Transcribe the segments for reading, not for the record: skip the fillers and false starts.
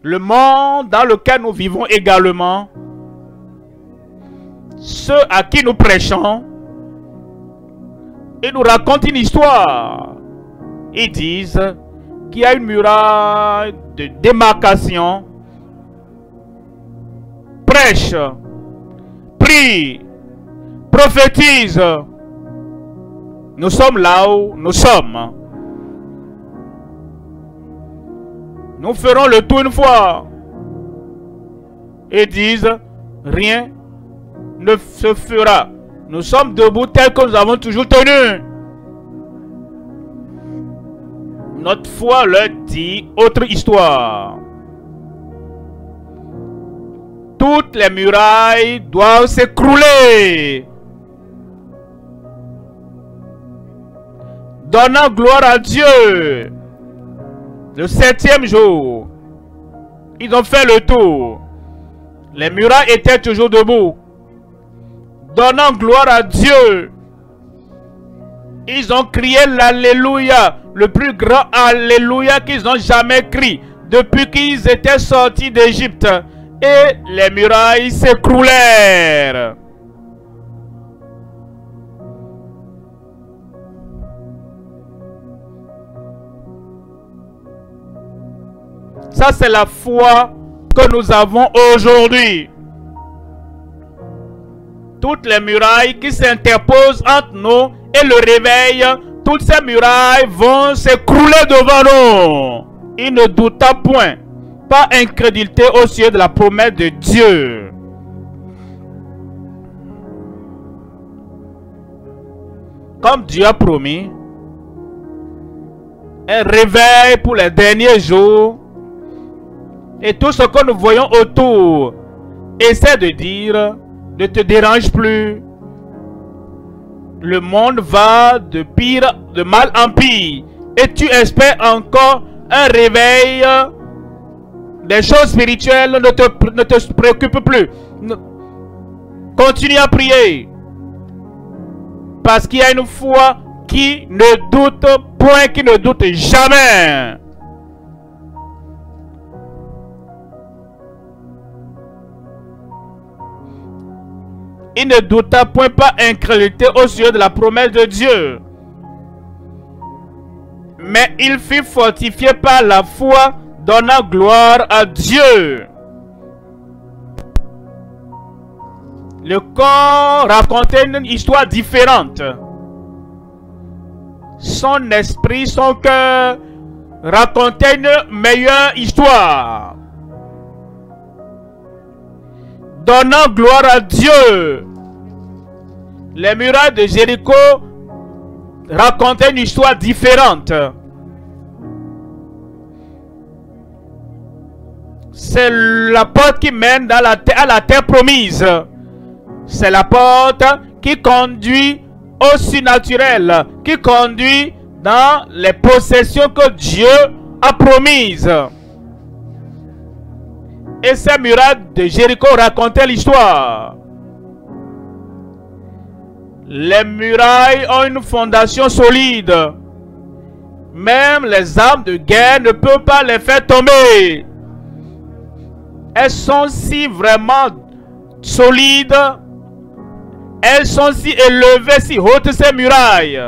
Le monde dans lequel nous vivons également, ceux à qui nous prêchons, ils nous racontent une histoire. Ils disent qu'il y a une muraille de démarcation. Prêche, prie, prophétise. Nous sommes là où nous sommes. Nous ferons le tour une fois. Et disent, rien ne se fera. Nous sommes debout tel que nous avons toujours tenu. Notre foi leur dit autre histoire. Toutes les murailles doivent s'écrouler. Donnant gloire à Dieu. Le 7e jour, ils ont fait le tour. Les murailles étaient toujours debout. Donnant gloire à Dieu. Ils ont crié l'Alléluia, le plus grand Alléluia qu'ils n'ont jamais crié depuis qu'ils étaient sortis d'Égypte. Et les murailles s'écroulèrent. Ça, c'est la foi que nous avons aujourd'hui. Toutes les murailles qui s'interposent entre nous et le réveil, toutes ces murailles vont s'écrouler devant nous. Il ne douta point, pas incrédulité au sujet de la promesse de Dieu. Comme Dieu a promis, un réveil pour les derniers jours. Et tout ce que nous voyons autour, essaie de dire, ne te dérange plus. Le monde va de pire, de mal en pire. Et tu espères encore un réveil. Des choses spirituelles ne te préoccupent plus. Continue à prier. Parce qu'il y a une foi qui ne doute point, qui ne doute jamais. Il ne douta point, pas incrédulité au sujet de la promesse de Dieu. Mais il fut fortifié par la foi, donnant gloire à Dieu. Le corps racontait une histoire différente. Son esprit, son cœur racontait une meilleure histoire. Donnant gloire à Dieu. Les murailles de Jéricho racontaient une histoire différente. C'est la porte qui mène à la terre promise. C'est la porte qui conduit au surnaturel, qui conduit dans les possessions que Dieu a promises. Et ces murailles de Jéricho racontaient l'histoire. Les murailles ont une fondation solide. Même les armes de guerre ne peuvent pas les faire tomber. Elles sont si vraiment solides. Elles sont si élevées, si hautes ces murailles.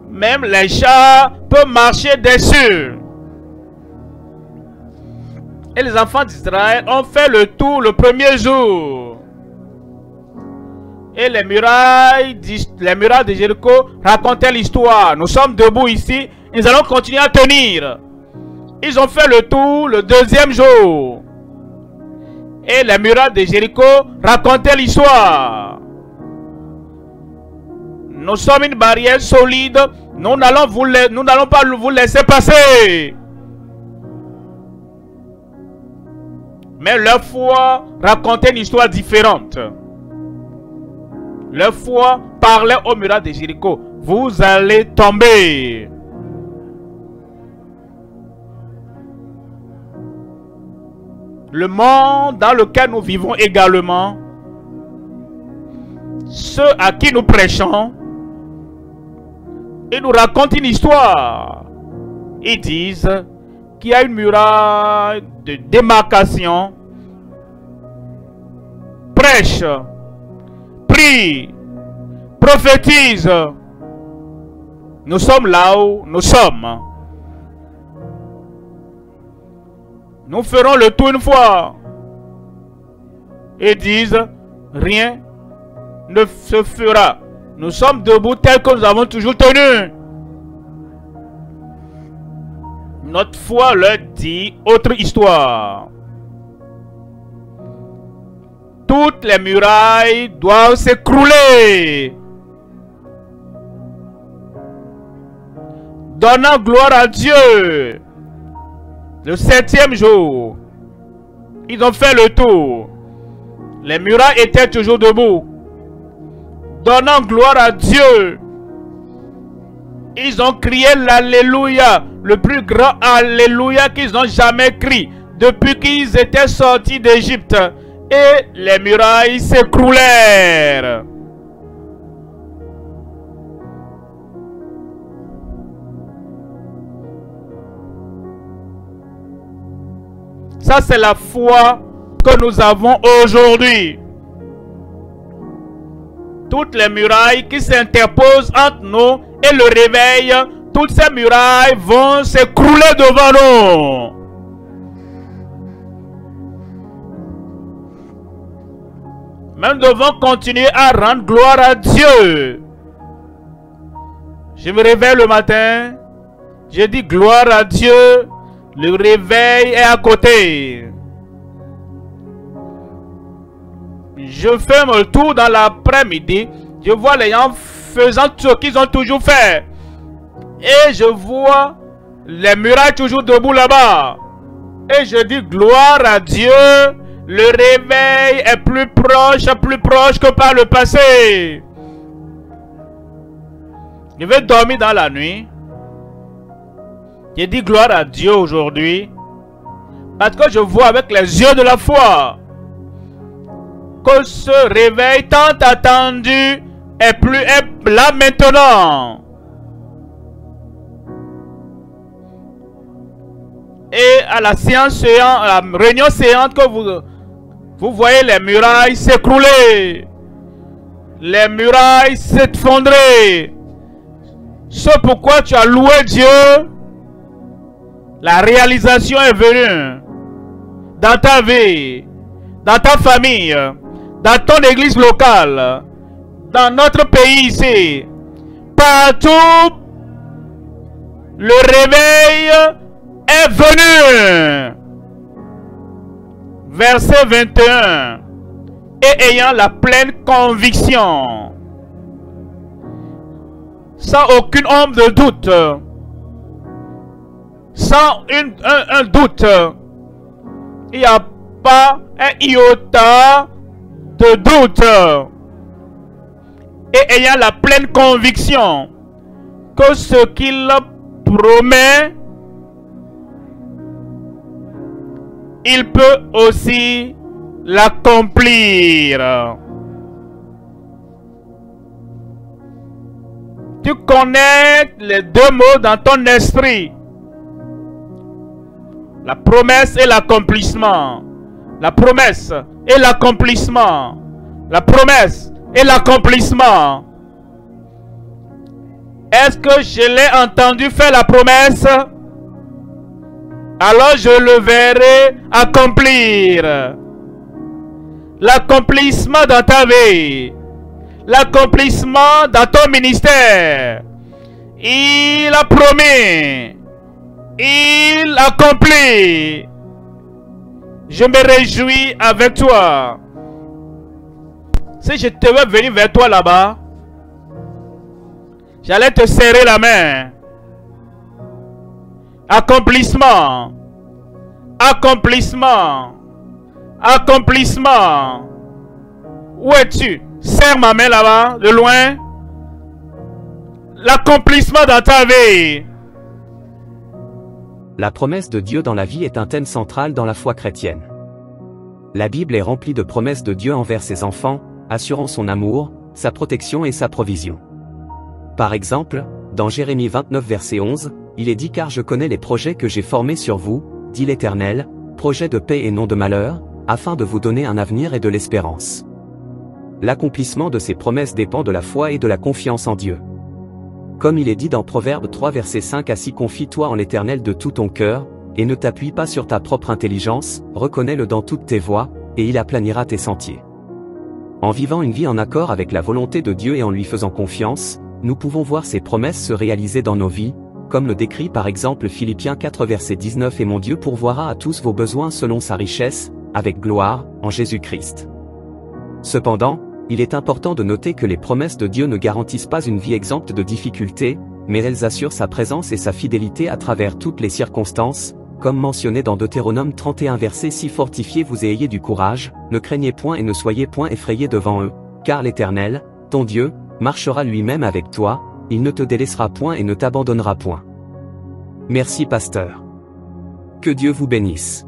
Même les chars peuvent marcher dessus. Et les enfants d'Israël ont fait le tour le premier jour. Et les murailles de Jéricho racontaient l'histoire. Nous sommes debout ici. Nous allons continuer à tenir. Ils ont fait le tour le deuxième jour. Et les murailles de Jéricho racontaient l'histoire. Nous sommes une barrière solide. Nous n'allons pas vous laisser passer. Mais leur foi racontait une histoire différente. Leur foi parlait aux murailles de Jéricho. Vous allez tomber. Le monde dans lequel nous vivons également, ceux à qui nous prêchons, ils nous racontent une histoire. Ils disent qu'il y a une muraille de démarcation. Prêche, prie, prophétise. Nous sommes là où nous sommes. Nous ferons le tour une fois et disent rien ne se fera. Nous sommes debout tel que nous avons toujours tenu. Notre foi leur dit autre histoire. Toutes les murailles doivent s'écrouler. Donnant gloire à Dieu. Le 7e jour, ils ont fait le tour. Les murailles étaient toujours debout. Donnant gloire à Dieu. Ils ont crié l'Alléluia, le plus grand Alléluia qu'ils n'ont jamais crié depuis qu'ils étaient sortis d'Égypte. Et les murailles s'écroulèrent. Ça, c'est la foi que nous avons aujourd'hui. Toutes les murailles qui s'interposent entre nous et le réveil, toutes ces murailles vont s'écrouler devant nous. Mais nous devons continuer à rendre gloire à Dieu. Je me réveille le matin, je dis gloire à Dieu, le réveil est à côté. Je fais mon tour dans l'après-midi, je vois les gens faisant ce qu'ils ont toujours fait. Et je vois les murailles toujours debout là-bas. Et je dis gloire à Dieu, le réveil est plus proche que par le passé. Je vais dormir dans la nuit. Je dis gloire à Dieu aujourd'hui. Parce que je vois avec les yeux de la foi que ce réveil tant attendu est là maintenant. Et à la à la réunion séante que vous voyez les murailles s'écrouler. Les murailles s'effondrer. C'est pourquoi tu as loué Dieu. La réalisation est venue dans ta vie, dans ta famille, dans ton église locale, dans notre pays ici. Partout, le réveil est venu. Verset 21. Et ayant la pleine conviction, sans aucune ombre de doute, sans un doute, il n'y a pas un iota de doute. Et ayant la pleine conviction que ce qu'il promet, il peut aussi l'accomplir. Tu connais les deux mots dans ton esprit. La promesse et l'accomplissement. La promesse et l'accomplissement. La promesse et l'accomplissement. Est-ce que je l'ai entendu faire la promesse? Alors je le verrai accomplir. L'accomplissement dans ta vie. L'accomplissement dans ton ministère. Il a promis. Il accomplit. Je me réjouis avec toi. Si je te veux venir vers toi là-bas, j'allais te serrer la main. Accomplissement. Accomplissement. Accomplissement. Où es-tu? Serre ma main là-bas, de loin. L'accomplissement dans ta vie. La promesse de Dieu dans la vie est un thème central dans la foi chrétienne. La Bible est remplie de promesses de Dieu envers ses enfants, assurant son amour, sa protection et sa provision. Par exemple, dans Jérémie 29 verset 11, Il est dit car je connais les projets que j'ai formés sur vous, dit l'Éternel, projets de paix et non de malheur, afin de vous donner un avenir et de l'espérance. L'accomplissement de ces promesses dépend de la foi et de la confiance en Dieu. Comme il est dit dans Proverbes 3 versets 5 à 6, confie-toi en l'Éternel de tout ton cœur, et ne t'appuie pas sur ta propre intelligence, reconnais-le dans toutes tes voies, et il aplanira tes sentiers. En vivant une vie en accord avec la volonté de Dieu et en lui faisant confiance, nous pouvons voir ses promesses se réaliser dans nos vies, comme le décrit par exemple Philippiens 4 verset 19 « Et mon Dieu pourvoira à tous vos besoins selon sa richesse, avec gloire, en Jésus-Christ. » Cependant, il est important de noter que les promesses de Dieu ne garantissent pas une vie exempte de difficultés, mais elles assurent sa présence et sa fidélité à travers toutes les circonstances, comme mentionné dans Deutéronome 31 verset 6 « Fortifiez-vous et ayez du courage, ne craignez point et ne soyez point effrayés devant eux, car l'Éternel, ton Dieu, marchera lui-même avec toi, il ne te délaissera point et ne t'abandonnera point. » Merci pasteur. Que Dieu vous bénisse.